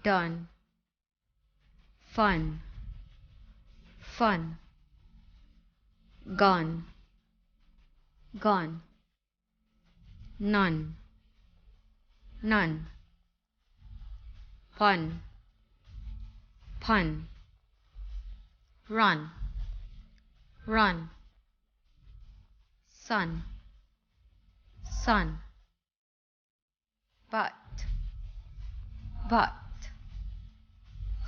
done, fun, fun, gone, gone, none, none, pun, pun, run, run, sun, sun, but,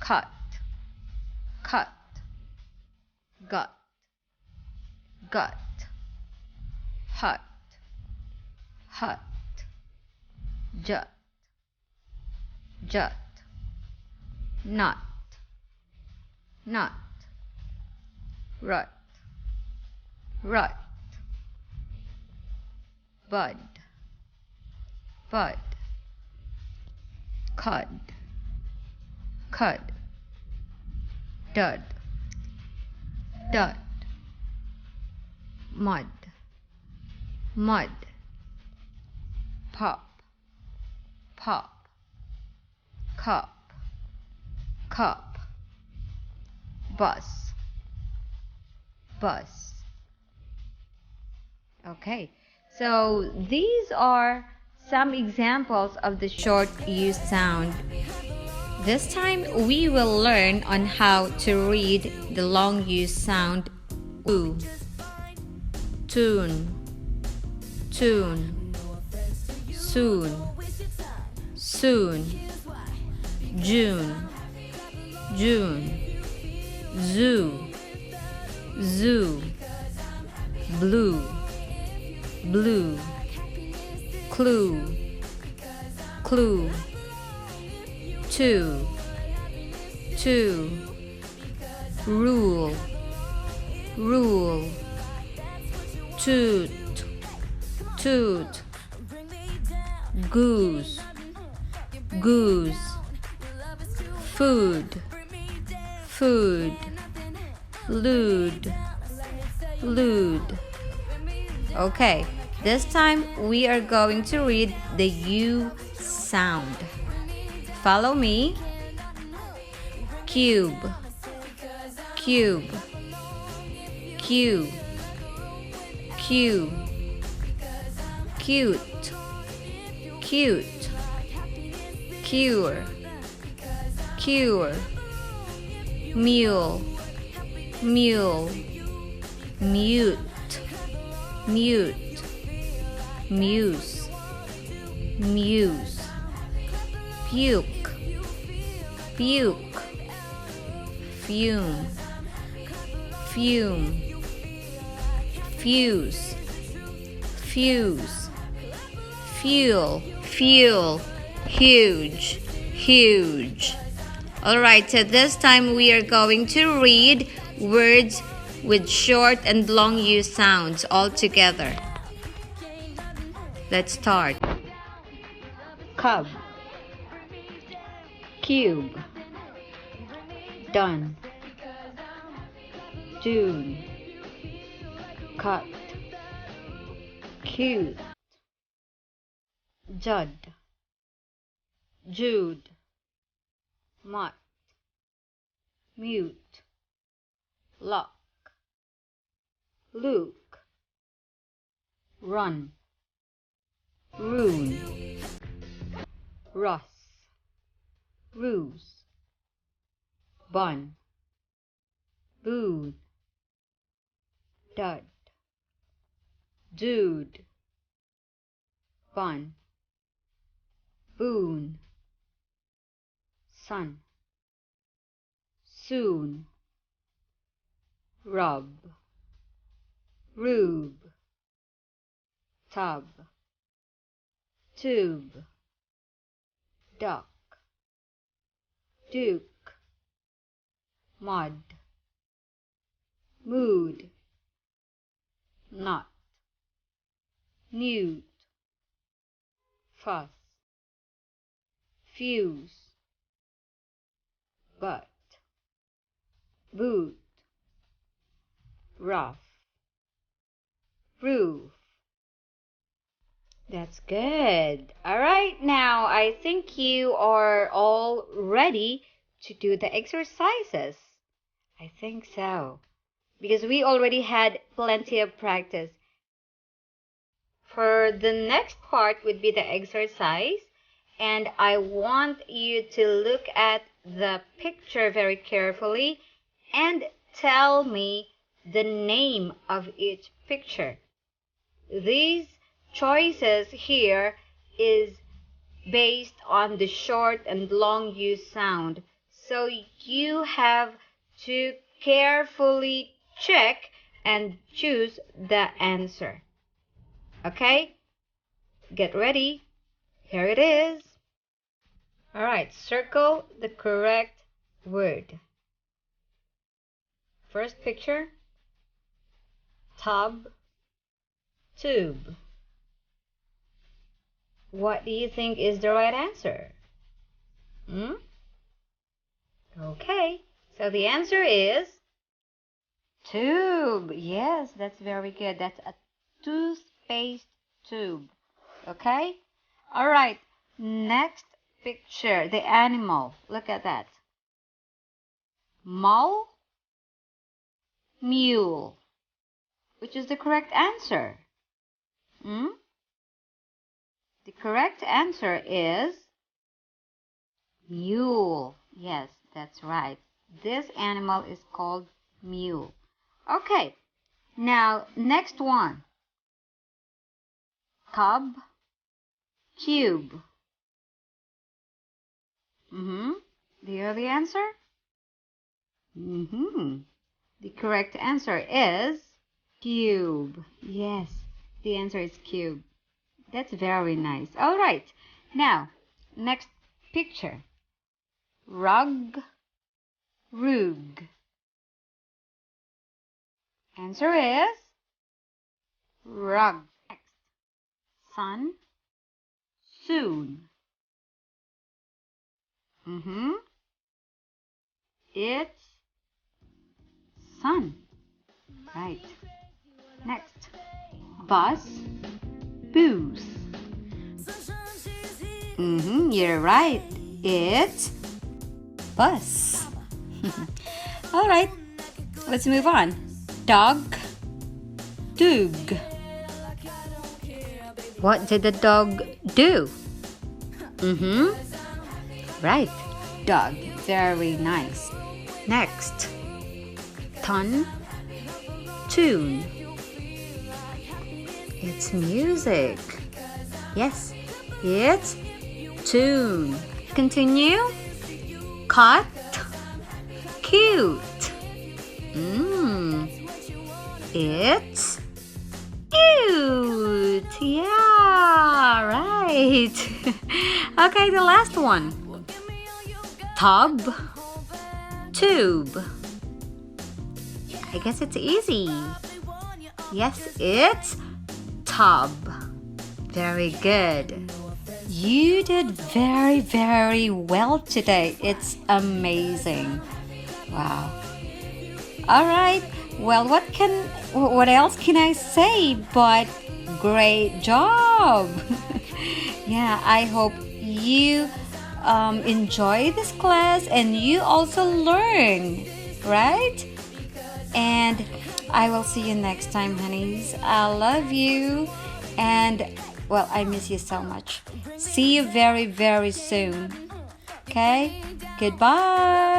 cut, cut, gut, gut, hut, hut, jut, jut, nut, nut, rut, rut, bud, bud, cud, cud, dud, dud, mud, mud, pop, pop, cup, cup, bus, bus. Okay, so these are some examples of the short use sound. This time we will learn on how to read the long use sound oo, tune, tune, soon, soon, June, June, zoo, zoo, blue, blue, clue, clue, two, two, rule, rule, toot, toot, goose, goose, food, food, lewd, lewd. Okay, this time we are going to read the U sound. Follow me. Cube, cube, cube, cube, cute, cute, cure, cure, mule, mule, mute, mute, muse, muse, puke, puke, fume, fume, fuse, fuse, fuel, fuel, huge, huge. Alright, so this time we are going to read words with short and long use sounds all together. Let's start. Cub, cube, done, dune, cut, cute, Judd, Jude, mutt, mute, luck, Luke, run, rune, Russ, ruse, bun, boon, dud, dude, bun, boon, sun, soon, rub, rube, tub, tube, duck, duke, mud, mood, nut, nude, fuss, fuse, butt, boot, rough, roof. That's good. All right, now I think you are all ready to do the exercises. I think so, because we already had plenty of practice. For the next part would be the exercise, and I want you to look at the picture very carefully and tell me the name of each picture. These choices here is based on the short and long use sound. So you have to carefully check and choose the answer. Okay? Get ready. Here it is. All right, circle the correct word. First picture, tub, tube. What do you think is the right answer? Okay, so the answer is tube. Yes, that's very good. That's a toothpaste tube. Okay? All right, next picture, the animal. Look at that. Mule, mule. Which is the correct answer? The correct answer is mule. Yes, that's right. This animal is called mule. Okay, now next one. Tub, cube. Do you know the answer? The correct answer is cube. Yes, the answer is cube. That's very nice. All right. Now, next picture. Rug, rug. Answer is rug. Next. Sun, soon. It's sun. Right. Next. Bus, booze. You're right. It's bus. All right. Let's move on. Dog, dog. What did the dog do? Right. Dog. Very nice. Next. Ton, tune. It's music. Yes, it's tune. Continue. Cut, cute. It's cute. Yeah, right. Okay, the last one. Tub, tube. I guess it's easy. Yes, it's tub. Very good. You did very, very well today. It's amazing. Wow. All right. Well, what else can I say but great job. Yeah, I hope you enjoy this class and you also learn, right? And I will see you next time, honeys. I love you. And, well, I miss you so much. See you very, very soon. Okay? Goodbye.